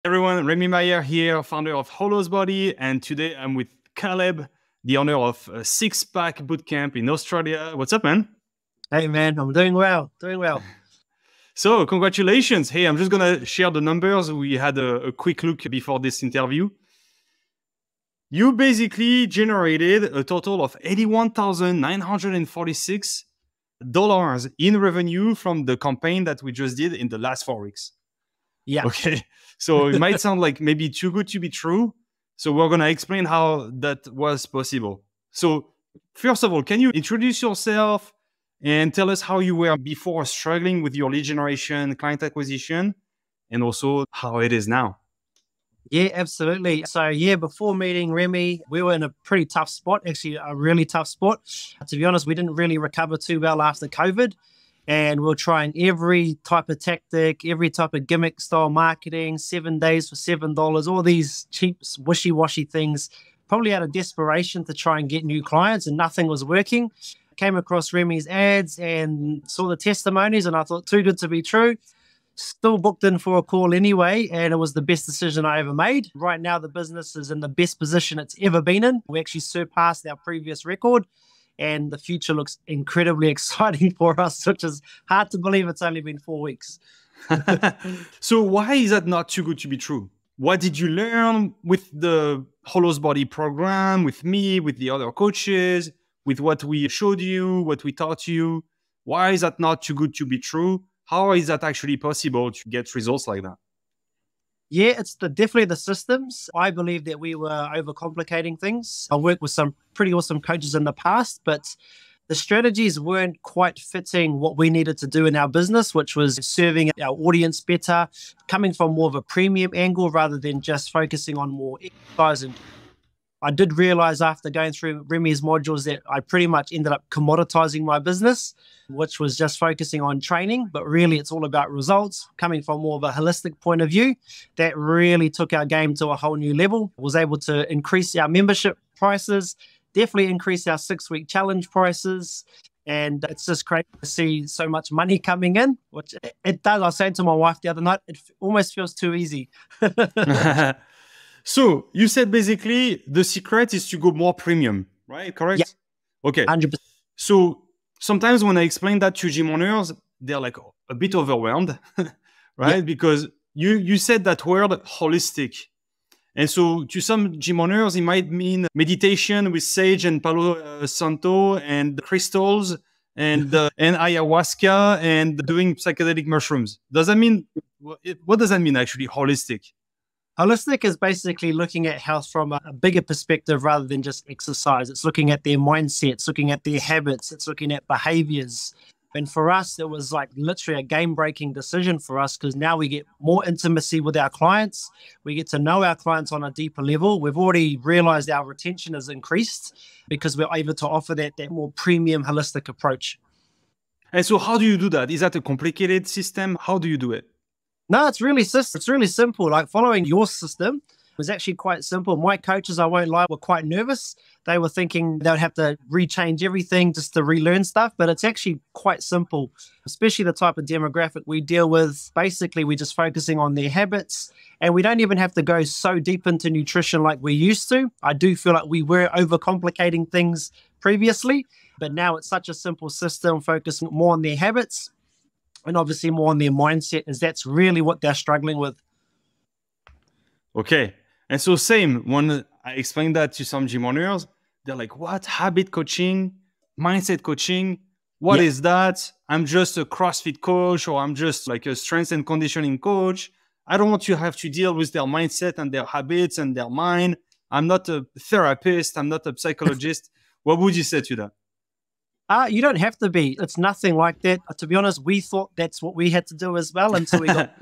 Everyone, Remy Mayer here, founder of HolosBody, and today I'm with Caleb, the owner of a six-pack bootcamp in Australia. What's up, man? Hey, man, I'm doing well, So, congratulations. Hey, I'm just going to share the numbers. We had a quick look before this interview. You basically generated a total of $81,946 in revenue from the campaign that we just did in the last 4 weeks. Yeah. Okay. So it might sound like maybe too good to be true. So we're going to explain how that was possible. So first of all, can you introduce yourself and tell us how you were before struggling with your lead generation, client acquisition, and also how it is now? Yeah, absolutely. So before meeting Remy, we were in a pretty tough spot, actually a really tough spot. To be honest, we didn't really recover too well after COVID. And we were trying every type of tactic, every type of gimmick style marketing, 7 days for $7, all these cheap, wishy-washy things, probably out of desperation to try and get new clients, and nothing was working. Came across Remy's ads and saw the testimonies, and I thought, too good to be true. Still booked in for a call anyway, and it was the best decision I ever made. Right now, the business is in the best position it's ever been in. We actually surpassed our previous record. And the future looks incredibly exciting for us, which is hard to believe it's only been 4 weeks. So why is that not too good to be true? What did you learn with the HolosBody program, with me, with the other coaches, with what we showed you, what we taught you? Why is that not too good to be true? How is that actually possible to get results like that? Yeah, it's definitely the systems. I believe that we were overcomplicating things. I worked with some pretty awesome coaches in the past, but the strategies weren't quite fitting what we needed to do in our business, which was serving our audience better, coming from more of a premium angle rather than just focusing on more exercise. And I did realize after going through Remy's modules that I pretty much ended up commoditizing my business, which was just focusing on training, but really it's all about results. Coming from more of a holistic point of view, that really took our game to a whole new level. Was able to increase our membership prices, definitely increase our 6-week challenge prices. And it's just crazy to see so much money coming in, which it does. I was saying to my wife the other night, it almost feels too easy. So you said basically the secret is to go more premium, right? Correct? Yeah. Okay. 100%. So sometimes when I explain that to gym owners, they're like a bit overwhelmed, right? Yeah. Because you said that word holistic. And so to some gym owners, it might mean meditation with sage and Palo Santo and crystals and ayahuasca and doing psychedelic mushrooms. Does that mean, what does that mean actually, holistic? Holistic is basically looking at health from a bigger perspective rather than just exercise. It's looking at their mindset, it's looking at their habits, it's looking at behaviors. And for us, it was like literally a game-breaking decision for us because now we get more intimacy with our clients. We get to know our clients on a deeper level. We've already realized our retention has increased because we're able to offer that more premium holistic approach. And so how do you do that? Is that a complicated system? How do you do it? No, it's really simple. Like following your system was actually quite simple. My coaches, I won't lie, were quite nervous. They were thinking they would have to rechange everything just to relearn stuff, but it's actually quite simple, especially the type of demographic we deal with. Basically, we're just focusing on their habits, and we don't even have to go so deep into nutrition like we used to. I do feel like we were overcomplicating things previously, but now it's such a simple system, focusing more on their habits and obviously more on their mindset, as that's really what they're struggling with. Okay. And so same, when I explain that to some gym owners, they're like, what? Habit coaching, mindset coaching? What is that? I'm just a CrossFit coach, or I'm just like a strength and conditioning coach. I don't want to have to deal with their mindset and their habits and their mind. I'm not a therapist. I'm not a psychologist. What would you say to that? You don't have to be. It's nothing like that. To be honest, we thought that's what we had to do as well until we got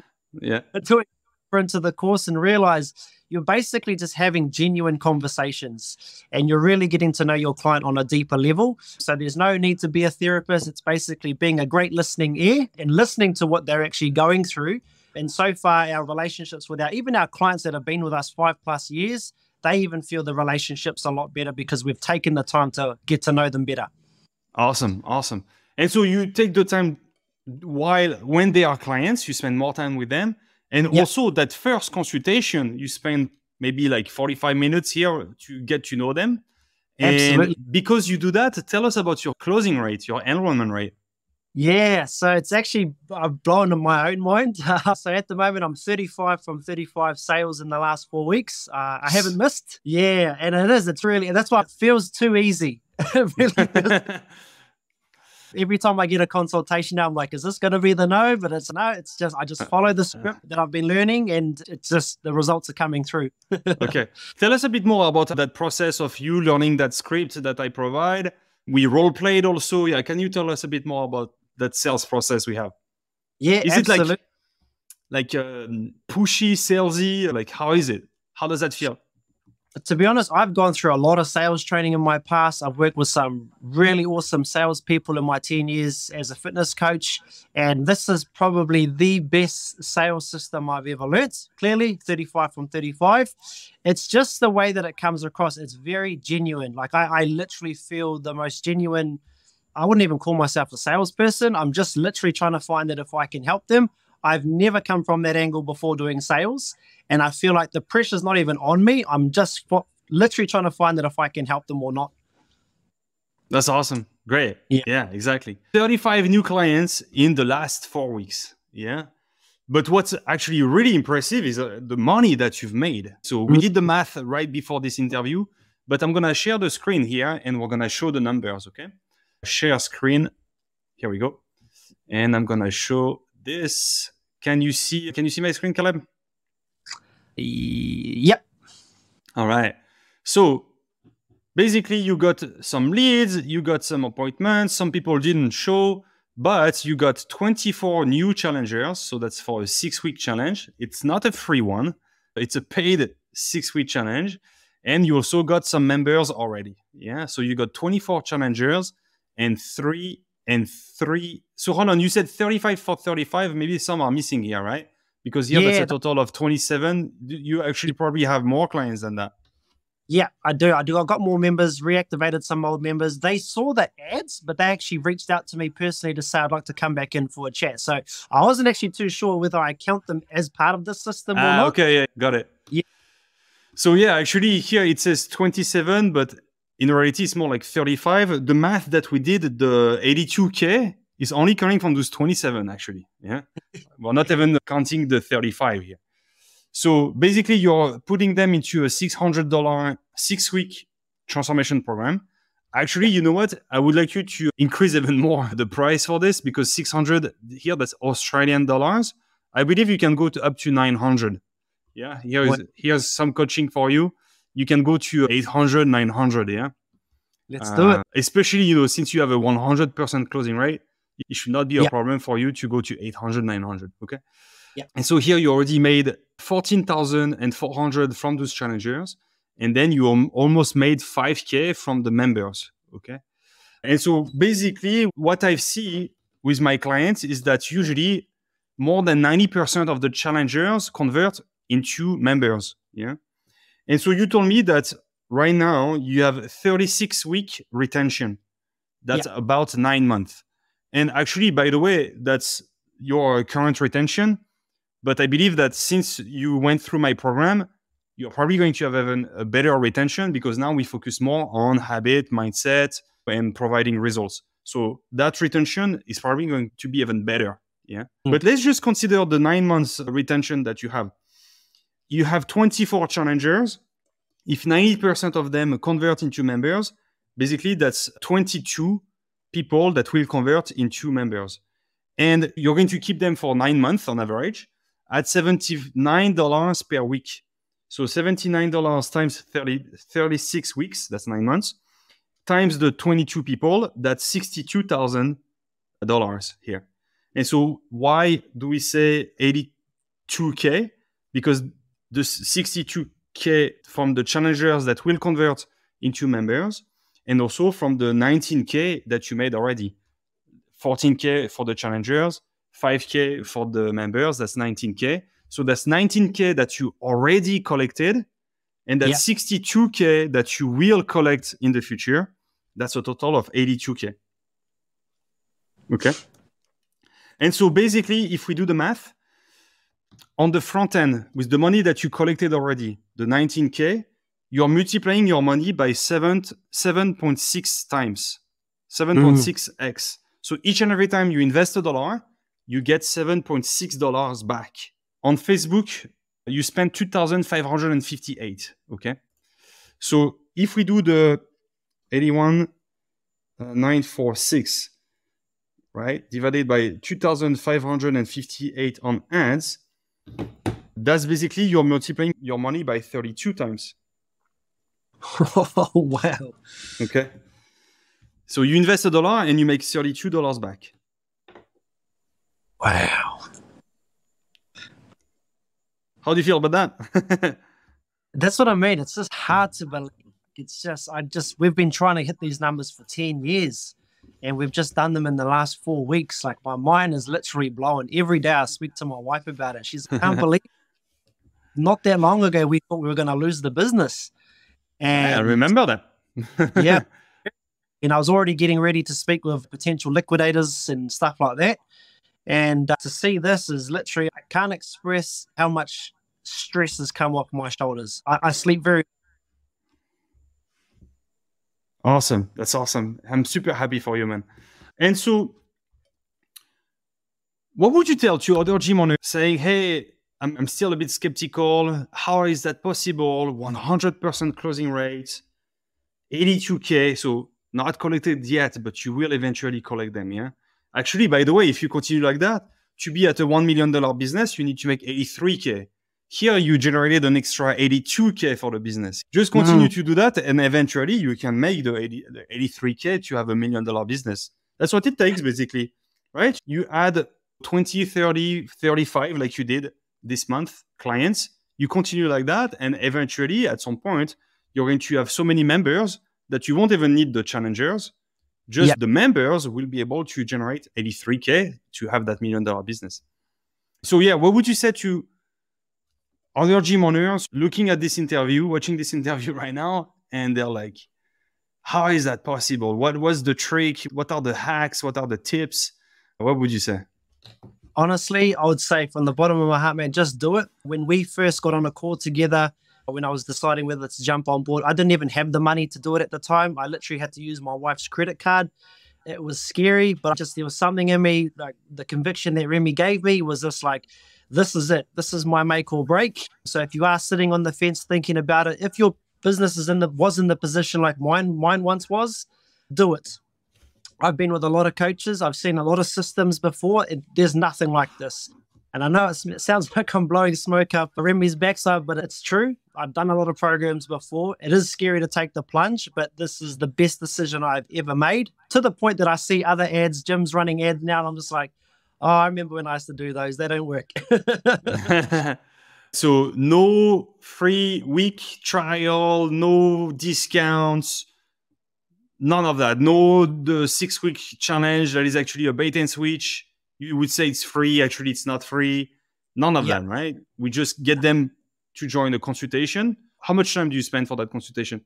until we got into the course and realized you're basically just having genuine conversations and you're really getting to know your client on a deeper level. So there's no need to be a therapist. It's basically being a great listening ear and listening to what they're actually going through. And so far, our relationships with even our clients that have been with us 5+ years, they even feel the relationship's a lot better because we've taken the time to get to know them better. Awesome. And so you take the time when they are clients, you spend more time with them. And also that first consultation, you spend maybe like 45 minutes here to get to know them. Absolutely. And because you do that, tell us about your closing rate, your enrollment rate. Yeah, so it's actually, I've blown in my own mind. So at the moment, I'm 35 from 35 sales in the last 4 weeks. I haven't missed. Yeah, and it's really, that's why it feels too easy. It really feels. Every time I get a consultation now, I'm like, is this going to be the no? But it's no, it's just, I just follow the script that I've been learning, and it's just, the results are coming through. Okay. Tell us a bit more about that process of you learning that script that I provide. We role played also. Yeah. Can you tell us a bit more about that sales process we have? Yeah, Is absolutely. it like pushy, salesy? Like, how is it? How does that feel? To be honest, I've gone through a lot of sales training in my past. I've worked with some really awesome salespeople in my 10 years as a fitness coach. And this is probably the best sales system I've ever learnt. Clearly, 35 from 35. It's just the way that it comes across. It's very genuine. Like I literally feel the most genuine. I wouldn't even call myself a salesperson. I'm just literally trying to find that if I can help them. I've never come from that angle before doing sales. And I feel like the pressure's not even on me. I'm just literally trying to find that if I can help them or not. That's awesome. Great. Yeah, exactly. 35 new clients in the last 4 weeks. Yeah. But what's actually really impressive is the money that you've made. So we did the math right before this interview, but I'm going to share the screen here and we're going to show the numbers. Okay. Share screen. Here we go. And I'm going to show this. Can you see my screen, Caleb? Yep. All right. So basically you got some leads, you got some appointments, some people didn't show, but you got 24 new challengers. So that's for a 6-week challenge. It's not a free one. It's a paid 6-week challenge. And you also got some members already. Yeah. So you got 24 challengers and 3. So hold on, you said 35 for 35. Maybe some are missing here, right? Because here that's a total of 27. You actually probably have more clients than that. Yeah, I do. I got more members, reactivated some old members. They saw the ads, but they actually reached out to me personally to say I'd like to come back in for a chat. So I wasn't actually too sure whether I count them as part of the system or not. Okay, yeah, got it. Yeah. So yeah, actually here it says 27, but in reality it's more like 35. The math that we did, the 82K, is only coming from those 27 actually. Yeah, we're not even counting the 35 here. So basically, you're putting them into a $600 6-week transformation program. Actually, you know what? I would like you to increase even more the price for this because 600 here, that's Australian dollars. I believe you can go to up to 900. Yeah, here's some coaching for you. You can go to 800, 900. Yeah, let's do it. Especially, since you have a 100% closing rate, it should not be a problem for you to go to 800, 900. Okay. Yeah. And so here you already made 14,400 from those challengers. And then you almost made 5K from the members. Okay. And so basically what I see with my clients is that usually more than 90% of the challengers convert into members. Yeah. And so you told me that right now you have 36-week retention. That's about 9 months. And actually, by the way, that's your current retention. But I believe that since you went through my program, you're probably going to have even a better retention because now we focus more on habit, mindset, and providing results. So that retention is probably going to be even better. Yeah. But let's just consider the 9 months retention that you have. You have 24 challengers. If 90% of them convert into members, basically that's 22 people that will convert into members. And you're going to keep them for 9 months on average at $79 per week. So $79 times 36 weeks, that's 9 months, times the 22 people, that's $62,000 here. And so why do we say 82K? Because the 62K from the challengers that will convert into members, and also from the 19K that you made already. 14K for the challengers, 5K for the members, that's 19K. So that's 19K that you already collected, and that's 62K that you will collect in the future. That's a total of 82K. Okay. And so basically, if we do the math, on the front end, with the money that you collected already, the 19K, you're multiplying your money by 7.6 times, 7.6x. So each and every time you invest $1, you get $7.6 back. On Facebook, you spend 2,558. Okay. So if we do the 81,946, right, divided by 2,558 on ads, that's basically you're multiplying your money by 32 times. Oh, wow. Okay. So you invest $1 and you make $32 back. Wow. How do you feel about that? That's what I mean. It's just hard to believe. It's just, we've been trying to hit these numbers for 10 years and we've just done them in the last 4 weeks. Like my mind is literally blowing. Every day I speak to my wife about it. She's unbelievable. Not that long ago, we thought we were going to lose the business. And I remember that. Yeah. And I was already getting ready to speak with potential liquidators and stuff like that. And to see this is literally, I can't express how much stress has come off my shoulders. I sleep very. Awesome. That's awesome. I'm super happy for you, man. And so what would you tell to other gym owners saying, hey, I'm still a bit skeptical. How is that possible? 100% closing rate, 82K. So not collected yet, but you will eventually collect them. Yeah. Actually, by the way, if you continue like that, to be at a $1 million business, you need to make 83K. Here, you generated an extra 82K for the business. Just continue to do that, and eventually you can make the 83K to have $1 million business. That's what it takes, basically, right? You add 20, 30, 35, like you did this month, clients. You continue like that, and eventually, at some point, you're going to have so many members that you won't even need the challengers. Just the members will be able to generate 83K to have that $1 million business. So yeah, what would you say to other gym owners looking at this interview, watching this interview right now, and they're like, how is that possible? What was the trick? What are the hacks? What are the tips? What would you say? Honestly, I would say from the bottom of my heart, man, just do it. When we first got on a call together, when I was deciding whether to jump on board, I didn't even have the money to do it at the time. I literally had to use my wife's credit card. It was scary, but there was something in me, like the conviction that Remy gave me was just like, this is it. This is my make or break. So if you are sitting on the fence thinking about it, if your business was in the position like mine once was, do it. I've been with a lot of coaches. I've seen a lot of systems before. There's nothing like this. And I know it sounds like I'm blowing smoke up Remy's backside, but it's true. I've done a lot of programs before. It is scary to take the plunge, but this is the best decision I've ever made, to the point that I see other ads, gyms running ads now, and I'm just like, oh, I remember when I used to do those. They don't work. So no free week trial, no discounts, none of that. No, the 6-week challenge that is actually a bait and switch. You would say it's free. Actually, it's not free. None of that, right? We just get them to join the consultation. How much time do you spend for that consultation?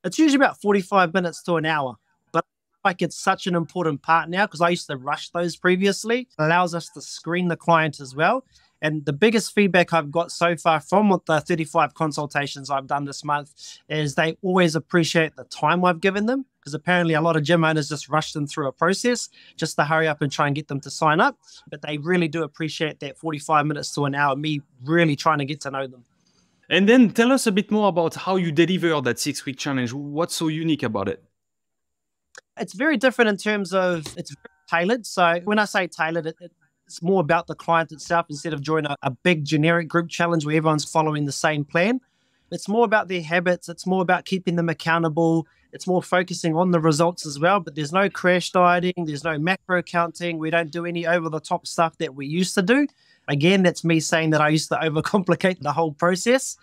It's usually about 45 minutes to an hour. But like it's such an important part now because I used to rush those previously. It allows us to screen the client as well. And the biggest feedback I've got so far from the 35 consultations I've done this month is they always appreciate the time I've given them, because apparently a lot of gym owners just rush them through a process just to hurry up and try and get them to sign up. But they really do appreciate that 45 minutes to an hour, me really trying to get to know them. And then tell us a bit more about how you deliver that 6-week challenge. What's so unique about it? It's very different in terms of it's very tailored. So when I say tailored, it's more about the client itself instead of joining a big generic group challenge where everyone's following the same plan. It's more about their habits. It's more about keeping them accountable. It's more focusing on the results as well, but there's no crash dieting. There's no macro counting. We don't do any over-the-top stuff that we used to do. Again, that's me saying that I used to overcomplicate the whole process.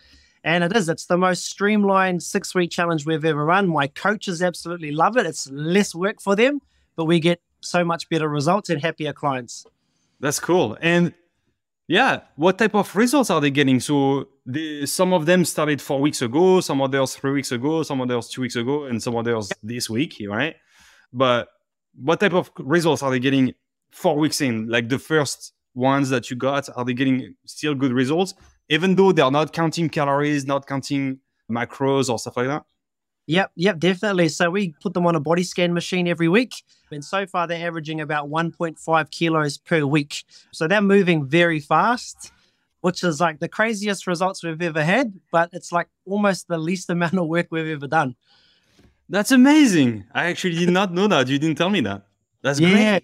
And it's the most streamlined 6-week challenge we've ever run. My coaches absolutely love it. It's less work for them, but we get so much better results and happier clients. That's cool. And yeah, what type of results are they getting? So some of them started 4 weeks ago, some others 3 weeks ago, some others 2 weeks ago, and some others this week, right? But what type of results are they getting 4 weeks in, like the first ones that you got, are they getting still good results, even though they're not counting calories, not counting macros or stuff like that? Yep, definitely. So we put them on a body scan machine every week. And so far, they're averaging about 1.5 kilos per week. So they're moving very fast, which is like the craziest results we've ever had. But it's like almost the least amount of work we've ever done. That's amazing. I actually did not know that. You didn't tell me that. That's great.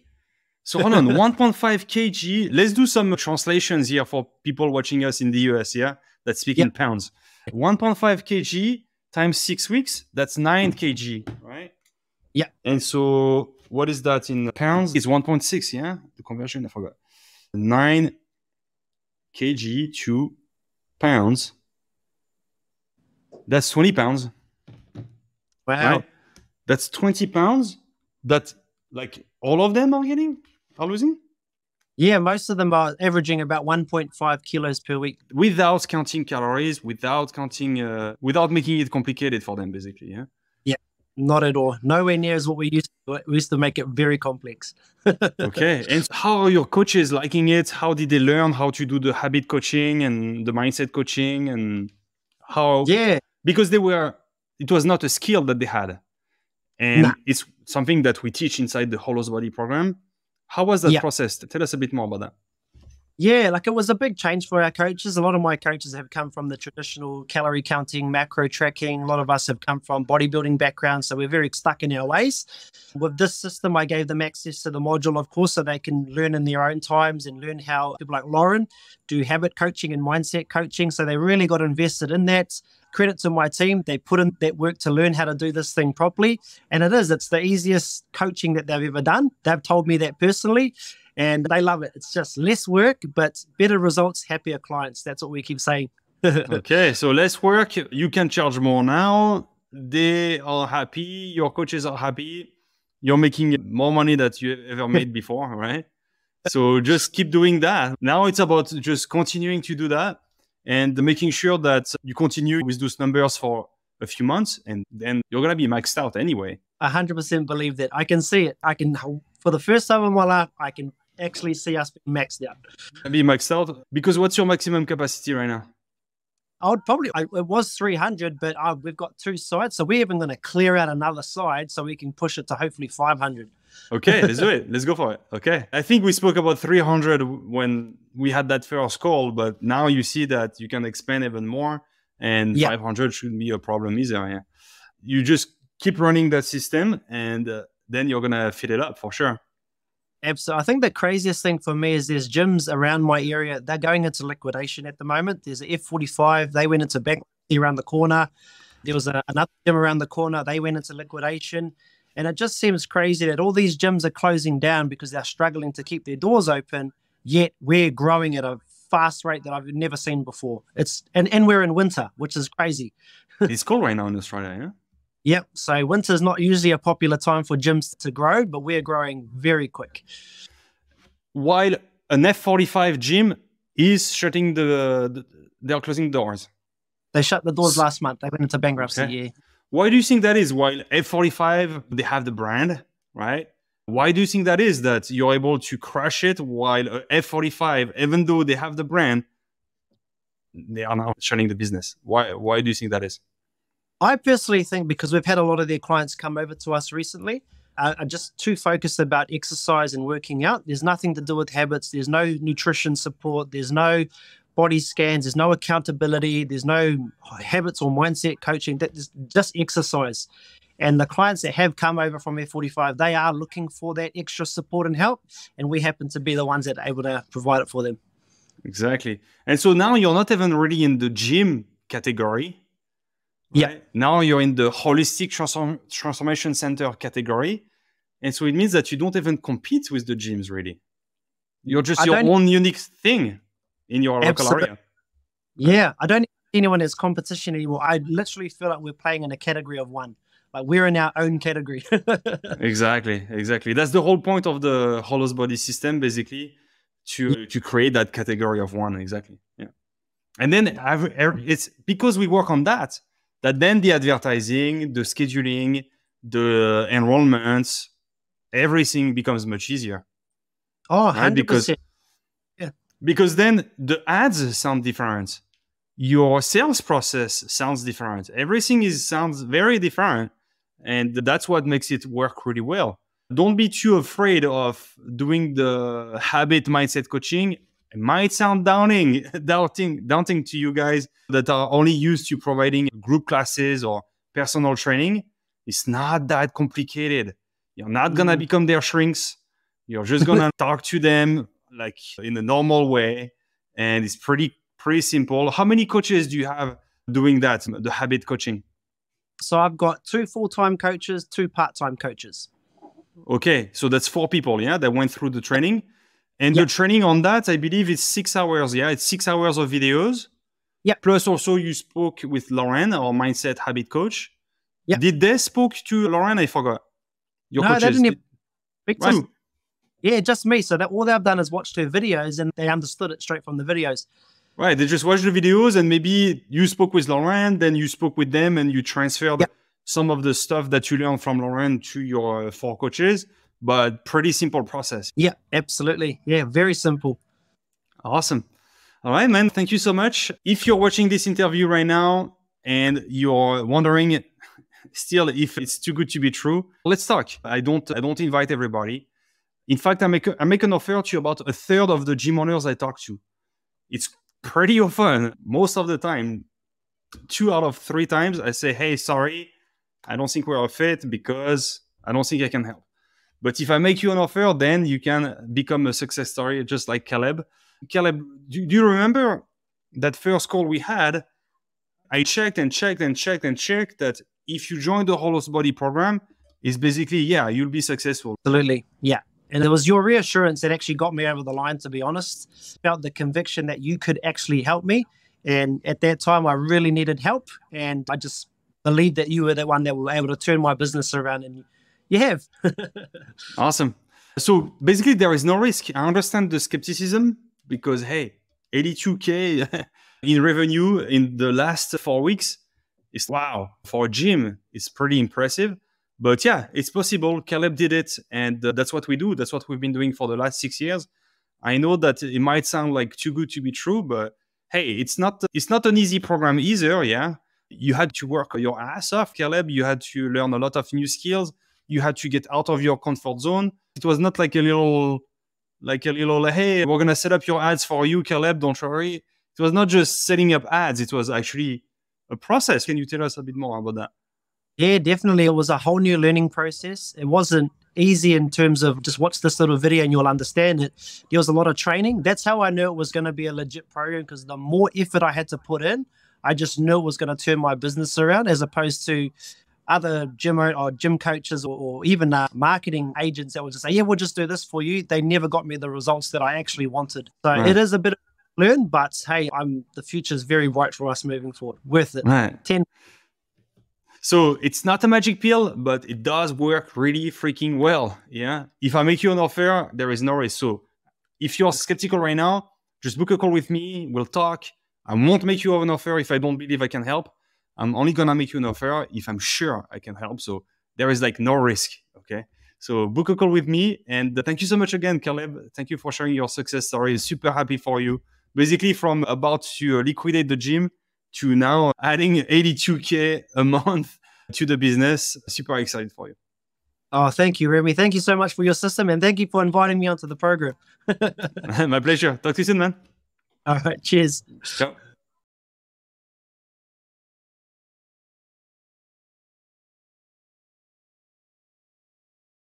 So hold on, 1.5 kg. Let's do some translations here for people watching us in the US, yeah? That speak in pounds. 1.5 kg times 6 weeks, that's 9 kg, right? Yeah. And so what is that in pounds? It's 1.6, yeah? The conversion, I forgot. 9 kg to pounds. That's 20 pounds. Wow. Right? That's 20 pounds that like all of them are losing? Yeah, most of them are averaging about 1.5 kilos per week. Without counting calories, without making it complicated for them, basically, yeah? Yeah, not at all. Nowhere near as what we used to do. We used to make it very complex. Okay. And how are your coaches liking it? How did they learn how to do the habit coaching and the mindset coaching and how? Yeah. Because it was not a skill that they had. And it's something that we teach inside the HolosBody program. How was that process? Tell us a bit more about that. Yeah, like it was a big change for our coaches. A lot of my coaches have come from the traditional calorie counting, macro tracking. A lot of us have come from bodybuilding backgrounds, so we're very stuck in our ways. With this system, I gave them access to the module, of course, so they can learn in their own times and learn how people like Lauren do habit coaching and mindset coaching. So they really got invested in that. Credit to my team. They put in that work to learn how to do this thing properly. And it's the easiest coaching that they've ever done. They've told me that personally. And they love it. It's just less work, but better results, happier clients. That's what we keep saying. Okay, so less work. You can charge more now. They are happy. Your coaches are happy. You're making more money than you ever made before, right? So just keep doing that. Now it's about just continuing to do that and making sure that you continue with those numbers for a few months, and then you're going to be maxed out anyway. 100% believe that. I can see it. For the first time in my life, I can actually see us being maxed out. Be maxed out? Because what's your maximum capacity right now? It was 300, but we've got 2 sides. So we're even going to clear out another side so we can push it to hopefully 500. Okay, let's do it. Let's go for it. Okay. I think we spoke about 300 when we had that first call, but now you see that you can expand even more, and 500 shouldn't be a problem either. Yeah. You just keep running that system, and then you're going to fill it up for sure. Absolutely. I think the craziest thing for me is there's gyms around my area. They're going into liquidation at the moment. There's an F45. They went into bankruptcy around the corner. There was another gym around the corner. They went into liquidation. And it just seems crazy that all these gyms are closing down because they're struggling to keep their doors open, yet we're growing at a fast rate that I've never seen before. And we're in winter, which is crazy. It's cold right now in Australia, yeah? Yep. So winter is not usually a popular time for gyms to grow, but we're growing very quick. While an F45 gym is shutting they're closing doors. They shut the doors last month. They went into bankruptcy. Okay. Yeah. Why do you think that is? While F45, they have the brand, right? Why do you think that is, that you're able to crush it while F45, even though they have the brand, they are now shutting the business? Why do you think that is? I personally think because we've had a lot of their clients come over to us recently, are just too focused about exercise and working out. There's nothing to do with habits. There's no nutrition support. There's no body scans. There's no accountability. There's no habits or mindset coaching. That's just exercise. And the clients that have come over from F45, they are looking for that extra support and help. And we happen to be the ones that are able to provide it for them. Exactly. And so now you're not even really in the gym category. Right? Yeah. Now you're in the holistic transformation center category. And so it means that you don't even compete with the gyms, really. You're just your own unique thing in your local area. Yeah. I don't see anyone as competition anymore. I literally feel like we're playing in a category of one. Like we're in our own category. Exactly. That's the whole point of the HolosBody system, basically, to create that category of one. Exactly. Yeah. And then it's because we work on that then the advertising, the scheduling, the enrollments, everything becomes much easier. Oh, 100%. Right? because then the ads sound different. Your sales process sounds different. Everything sounds very different. And that's what makes it work really well. Don't be too afraid of doing the habit mindset coaching. It might sound daunting to you guys that are only used to providing group classes or personal training. It's not that complicated. You're not going to become their shrinks. You're just going to talk to them like in a normal way. And it's pretty simple. How many coaches do you have doing that, the habit coaching? So I've got 2 full-time coaches, 2 part-time coaches. Okay, so that's 4 people, yeah, that went through the training. And the training on that, I believe it's 6 hours, yeah? It's 6 hours of videos. Yeah. Plus also you spoke with Lauren, our mindset habit coach. Yeah. Did they spoke to Lauren? I forgot. Your no, coaches. They didn't. Big time. Right. Yeah, just me. So that all they've done is watched her videos and they understood it straight from the videos. Right. They just watched the videos and maybe you spoke with Lauren, then you spoke with them and you transferred some of the stuff that you learned from Lauren to your 4 coaches, but pretty simple process. Yeah, absolutely. Yeah, very simple. Awesome. All right, man. Thank you so much. If you're watching this interview right now and you're wondering still if it's too good to be true, let's talk. I don't invite everybody. In fact, I make an offer to about a third of the gym owners I talk to. It's pretty often, most of the time, 2 out of 3 times, I say, hey, sorry, I don't think we're a fit because I don't think I can help. But if I make you an offer, then you can become a success story, just like Caleb. Caleb, do you remember that first call we had? I checked that if you join the HolosBody program, it's basically, you'll be successful. Absolutely, yeah. And it was your reassurance that actually got me over the line, to be honest. Felt the conviction that you could actually help me. And at that time, I really needed help. And I just believed that you were the one that were able to turn my business around. And you have. Awesome. So basically, there is no risk. I understand the skepticism because, hey, 82K in revenue in the last 4 weeks is wow. For a gym, it's pretty impressive. But yeah, it's possible. Caleb did it. And that's what we do. That's what we've been doing for the last 6 years. I know that it might sound like too good to be true, but hey, it's not an easy program either. Yeah. You had to work your ass off, Caleb. You had to learn a lot of new skills. You had to get out of your comfort zone. It was not like a little, hey, we're going to set up your ads for you, Caleb. Don't worry. It was not just setting up ads. It was actually a process. Can you tell us a bit more about that? Yeah, definitely. It was a whole new learning process. It wasn't easy in terms of just watch this little video and you'll understand it. There was a lot of training. That's how I knew it was going to be a legit program, because the more effort I had to put in, I just knew it was going to turn my business around, as opposed to other gym coaches or even marketing agents that would just say, yeah, we'll just do this for you. They never got me the results that I actually wanted. So It is a bit of learn, but hey, the future is very bright for us moving forward. Worth it. Right. 10. So it's not a magic pill, but it does work really freaking well. Yeah. If I make you an offer, there is no risk. So if you're skeptical right now, just book a call with me. We'll talk. I won't make you an offer if I don't believe I can help. I'm only going to make you an offer if I'm sure I can help. So there is like no risk. Okay. So book a call with me. And thank you so much again, Caleb. Thank you for sharing your success story. Super happy for you. Basically from about to liquidate the gym to now adding 82K a month to the business. Super excited for you. Oh, thank you, Remy. Thank you so much for your system. And thank you for inviting me onto the program. My pleasure. Talk to you soon, man. All right. Cheers. Ciao.